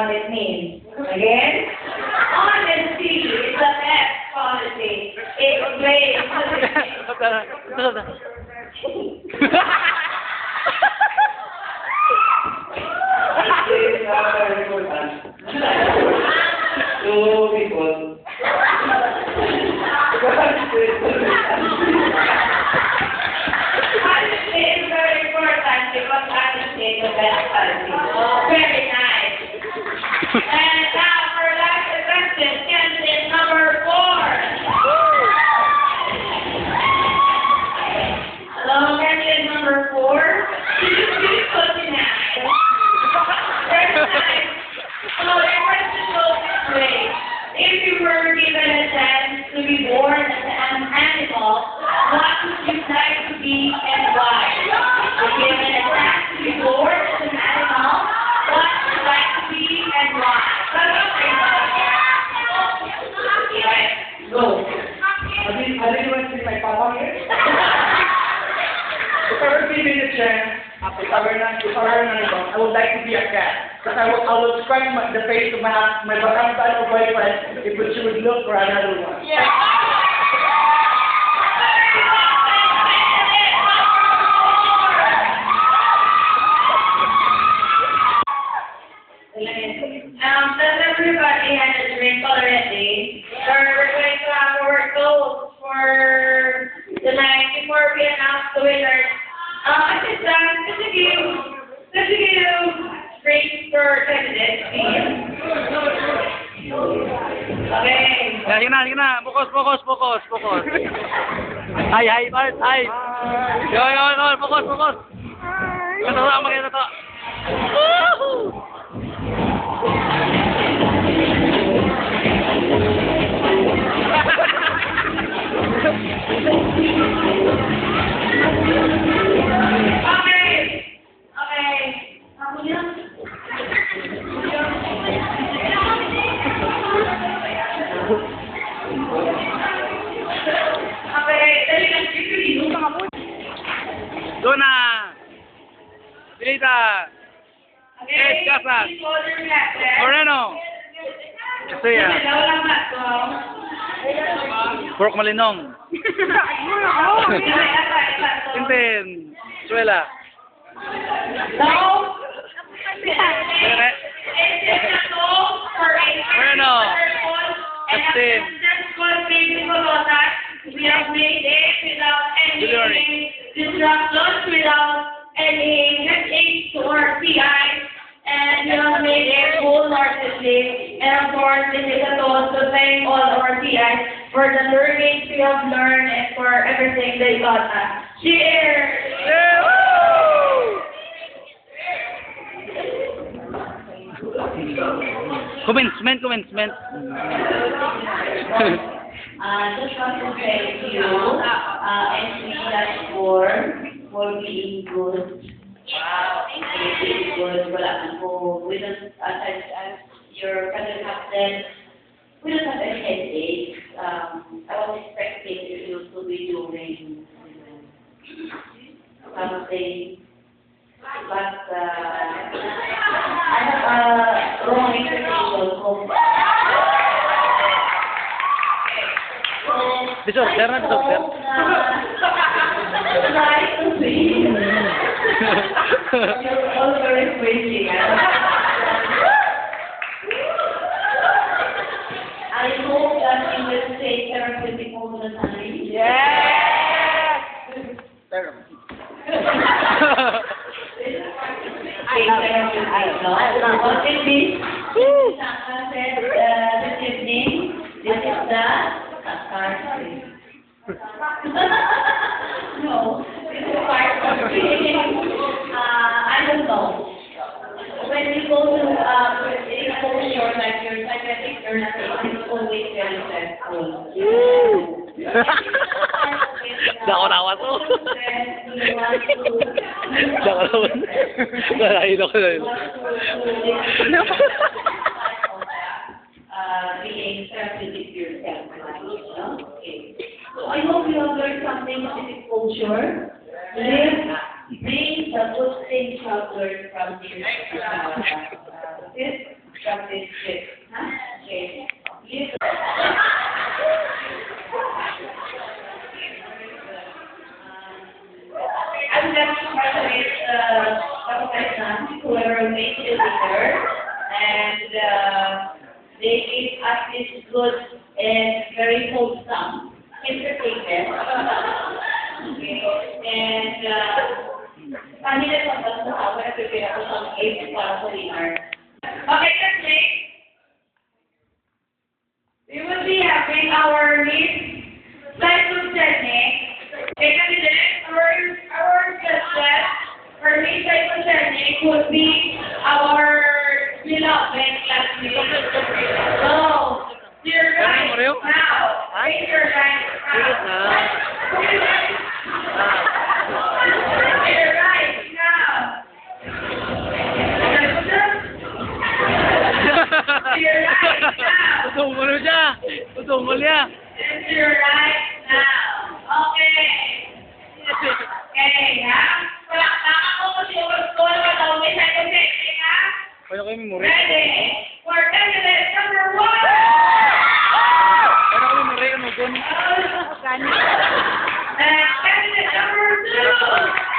what it means. Again, honesty is the best policy. It explains to people. honesty is very important because honesty is the best policy. Very nice. And now for last question, candidate number 4. Hello, candidate number 4. This is so nice. Very nice. So your question goes this way. If you were given a chance to be born as an animal, what would you like to be and why? If given a chance to be born as an animal, what would you like to be and why? Right, go. I really want to see my papa here. If I were given a chance, if I were an animal, I would like to be a cat. Because I will scratch the face of my bakang boyfriend if she would look for another one. Yeah. Since everybody had a drink already, we're going to have our goals for tonight before we announce the winner. Assistant, could you give drinks for candidates, please? Okay. Ya, sige na. Focus. Hi, Bart, hi. Yo, focus. Makita to. Woohoo! Dona! Pilita! Ed Casas! Moreno! Estrella! Pork Malinong! Tintin! Suela! Moreno! Justin! We have made it without any disruptions, without any headaches or PI, and we have made it wholeheartedly. And of course, this is a toast to thank all our PI for the learnings we have learned and for everything they taught us. Cheers! Commencement. Just want to thank you, NC-4 for being good. Being good. We don't, as your cousin captain, we don't have any headaches. I was expecting you to be doing something, but I have a wrong expectation. Disorder. Nice to see you. You're all very pretty. I hope that you will stay therapeutic all the time. Yeah! What is this? Saka said this evening, this is the no, this is part of I don't know. When you go to exposure like your psychiatric nursing, it's always very stressful. Nawa to. Nalahin ako na yun. Being therapeutic yourself. Okay. So I hope you have learned something with exposure. Bring the good things you have learned from this. Practice it. Huh? Okay. Yes. I would like to congratulate whoever made the winner, and they gave us this good and very wholesome entertainment. Okay. And kanina pa ba sa ako na prepare ako sa game para sa winner. Okay, that's next. We will be having our next cycle technique. Okay, candidates, our success for next cycle technique would be our beloved classmate. So, you're right now. Raise your right now. You're right now. You're right now. Utungol siya. Utungol niya. And you're right now. Okay. Okay, ha? Palakpakan ko kasi oras ko na matawag sa ito technique, ha? Kaya kayo memory. Ready? For candidate number 1! Kaya kayo memory. Ano gun? And candidate number 2!